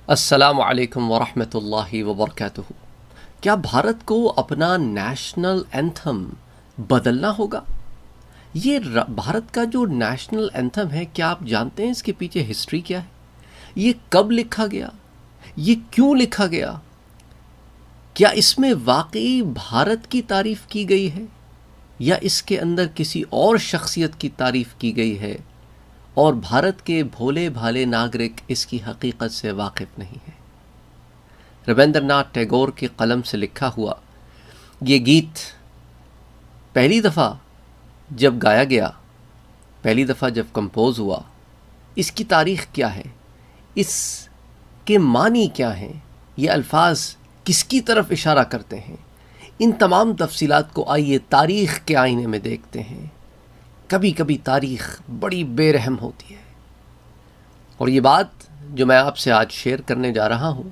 अस्सलामु अलैकुम वरहमतुल्लाहि वबरकातुहू। क्या भारत को अपना नेशनल एंथम बदलना होगा? ये भारत का जो नेशनल एंथम है, क्या आप जानते हैं इसके पीछे हिस्ट्री क्या है? ये कब लिखा गया? ये क्यों लिखा गया? क्या इसमें वाकई भारत की तारीफ़ की गई है या इसके अंदर किसी और शख्सियत की तारीफ़ की गई है और भारत के भोले भाले नागरिक इसकी हकीकत से वाकिफ़ नहीं है? रविंद्रनाथ टैगोर के कलम से लिखा हुआ ये गीत पहली दफ़ा जब गाया गया, पहली दफ़ा जब कंपोज़ हुआ, इसकी तारीख़ क्या है, इसके मानी क्या हैं, ये अल्फाज किसकी तरफ इशारा करते हैं, इन तमाम तफसीलात को आइए तारीख़ के आईने में देखते हैं। कभी कभी तारीख़ बड़ी बेरहम होती है और ये बात जो मैं आपसे आज शेयर करने जा रहा हूँ,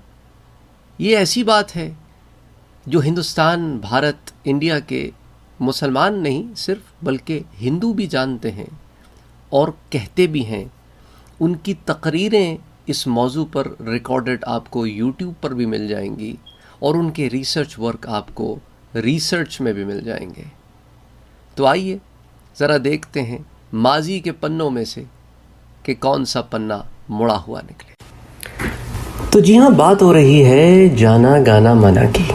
ये ऐसी बात है जो हिंदुस्तान, भारत, इंडिया के मुसलमान नहीं सिर्फ बल्कि हिंदू भी जानते हैं और कहते भी हैं। उनकी तकरीरें इस मौजू पर रिकॉर्डेड आपको यूट्यूब पर भी मिल जाएंगी और उनके रिसर्च वर्क आपको रिसर्च में भी मिल जाएंगे। तो आइए ज़रा देखते हैं माजी के पन्नों में से कि कौन सा पन्ना मुड़ा हुआ निकले। तो जी हाँ, बात हो रही है जाना गाना माना की,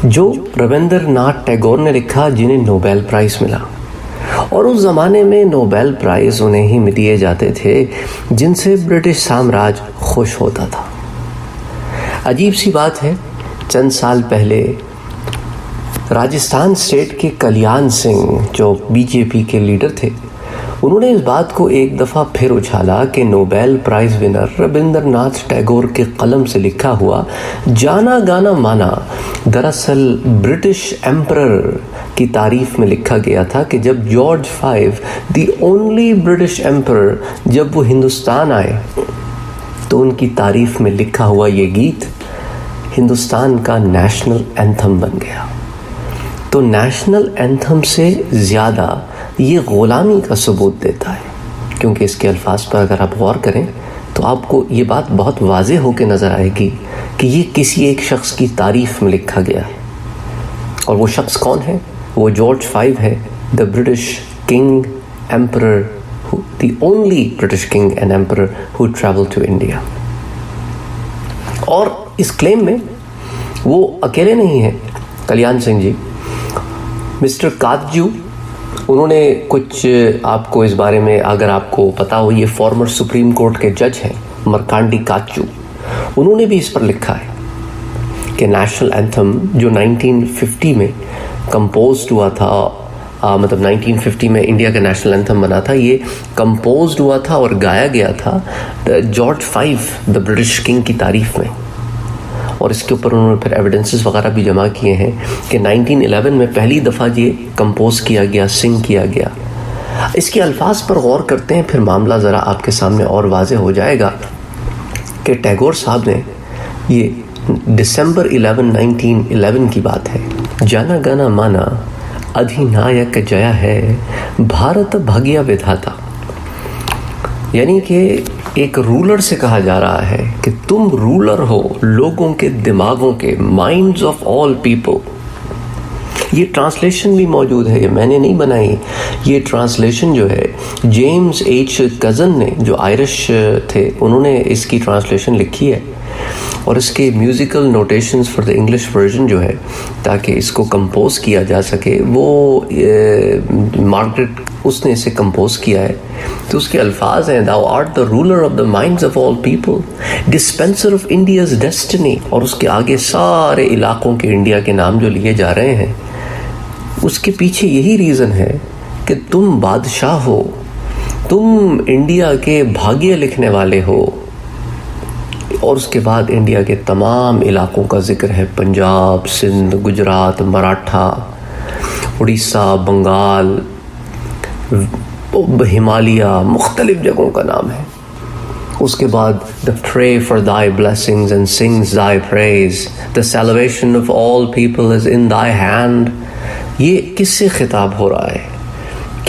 जो रविंद्रनाथ टैगोर ने लिखा, जिन्हें नोबेल प्राइज़ मिला। और उस ज़माने में नोबेल प्राइज़ उन्हें ही दिए जाते थे जिनसे ब्रिटिश साम्राज्य खुश होता था। अजीब सी बात है, चंद साल पहले राजस्थान स्टेट के कल्याण सिंह, जो बीजेपी के लीडर थे, उन्होंने इस बात को एक दफ़ा फिर उछाला कि Nobel prize winner Rabindranath Tagore के कलम से लिखा हुआ जाना गाना माना दरअसल ब्रिटिश एम्परर की तारीफ़ में लिखा गया था कि जब George V, the only British emperor, जब वो हिंदुस्तान आए तो उनकी तारीफ़ में लिखा हुआ ये गीत हिंदुस्तान का नेशनल एंथम बन गया। तो नेशनल एंथम से ज़्यादा ये ग़ुलामी का सबूत देता है, क्योंकि इसके अल्फाज पर अगर आप गौर करें तो आपको ये बात बहुत वाज़े होकर नज़र आएगी कि ये किसी एक शख्स की तारीफ़ में लिखा गया है। और वो शख्स कौन है? वो जॉर्ज V है, the British king emperor, the only British king and emperor who travel to India. और इस क्लेम में वो अकेले नहीं है, कल्याण सिंह जी। मिस्टर कातजू, उन्होंने कुछ, आपको इस बारे में अगर आपको पता हो, ये फॉर्मर सुप्रीम कोर्ट के जज हैं मरकांडी कातजू, उन्होंने भी इस पर लिखा है कि नेशनल एंथम जो 1950 में कंपोज्ड हुआ था, मतलब 1950 में इंडिया का नेशनल एंथम बना था, ये कंपोज्ड हुआ था और गाया गया था George V, the British king की तारीफ़ में। और इसके ऊपर उन्होंने फिर एविडेंसेस वगैरह भी जमा किए हैं कि 1911 में पहली दफ़ा ये कंपोज किया गया, सिंग किया गया। इसके अल्फाज पर गौर करते हैं, फिर मामला ज़रा आपके सामने और वाज़े हो जाएगा कि टैगोर साहब ने, ये दिसंबर 11, 1911 की बात है, जाना गाना माना अधिनायक जया है, भारत भाग्य विधाता। यानी कि एक रूलर से कहा जा रहा है कि तुम रूलर हो लोगों के दिमागों के, माइंड्स ऑफ ऑल पीपल। ये ट्रांसलेशन भी मौजूद है, ये मैंने नहीं बनाई। ये ट्रांसलेशन जो है जेम्स H. कज़न ने, जो आयरिश थे, उन्होंने इसकी ट्रांसलेशन लिखी है। और इसके musical notations for the English version जो है, ताकि इसको कंपोज किया जा सके, वो मार्गरेट, उसने इसे कंपोज किया है। तो उसके अल्फाज हैं, thou art the ruler of the minds of all people, dispenser of India's destiny. और उसके आगे सारे इलाकों के इंडिया के नाम जो लिए जा रहे हैं, उसके पीछे यही रीज़न है कि तुम बादशाह हो, तुम इंडिया के भाग्य लिखने वाले हो। और उसके बाद इंडिया के तमाम इलाकों का जिक्र है, पंजाब, सिंध, गुजरात, मराठा, उड़ीसा, बंगाल, हिमालय, मुख्तलिफ जगहों का नाम है। उसके बाद the prey for thy blessings and sings Dai praise, the salvation of all people is in Dai hand. ये किससे खिताब हो रहा है?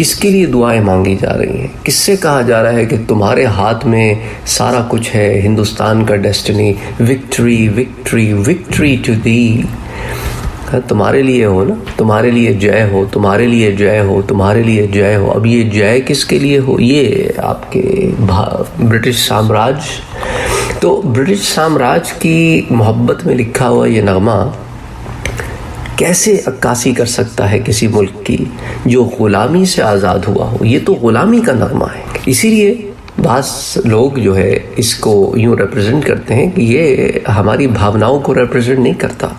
किसके लिए दुआएं मांगी जा रही हैं? किससे कहा जा रहा है कि तुम्हारे हाथ में सारा कुछ है, हिंदुस्तान का destiny, victory victory victory to thee, तुम्हारे लिए हो ना, तुम्हारे लिए जय हो, तुम्हारे लिए जय हो, तुम्हारे लिए जय हो। अब ये जय किसके लिए हो? ये आपके ब्रिटिश साम्राज्य। तो ब्रिटिश साम्राज्य की मोहब्बत में लिखा हुआ ये नगमा कैसे अक्कासी कर सकता है किसी मुल्क की जो गुलामी से आज़ाद हुआ हो? ये तो गुलामी का नगमा है। इसीलिए बास लोग जो है इसको यूँ रिप्रेजेंट करते हैं कि ये हमारी भावनाओं को रिप्रेजेंट नहीं करता।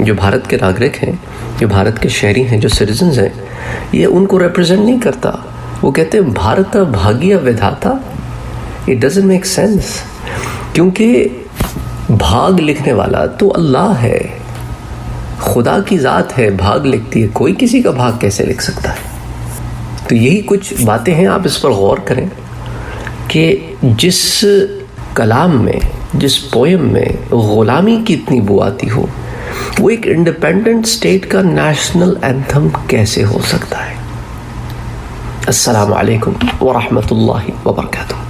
जो भारत के नागरिक हैं, जो भारत के शहरी हैं, जो सिटीजन्स हैं, ये उनको रिप्रेजेंट नहीं करता। वो कहते हैं भारत भाग्य विधाता। इट डजंट मेक सेंस, क्योंकि भाग लिखने वाला तो अल्लाह है, खुदा की ज़ात है, भाग लिखती है। कोई किसी का भाग कैसे लिख सकता है? तो यही कुछ बातें हैं, आप इस पर गौर करें कि जिस कलाम में, जिस पोएम में ग़ुलामी की इतनी बू आती हो, वो एक इंडिपेंडेंट स्टेट का नेशनल एंथम कैसे हो सकता है? अस्सलामु अलैकुम व रहमतुल्लाहि व बरकातुहू।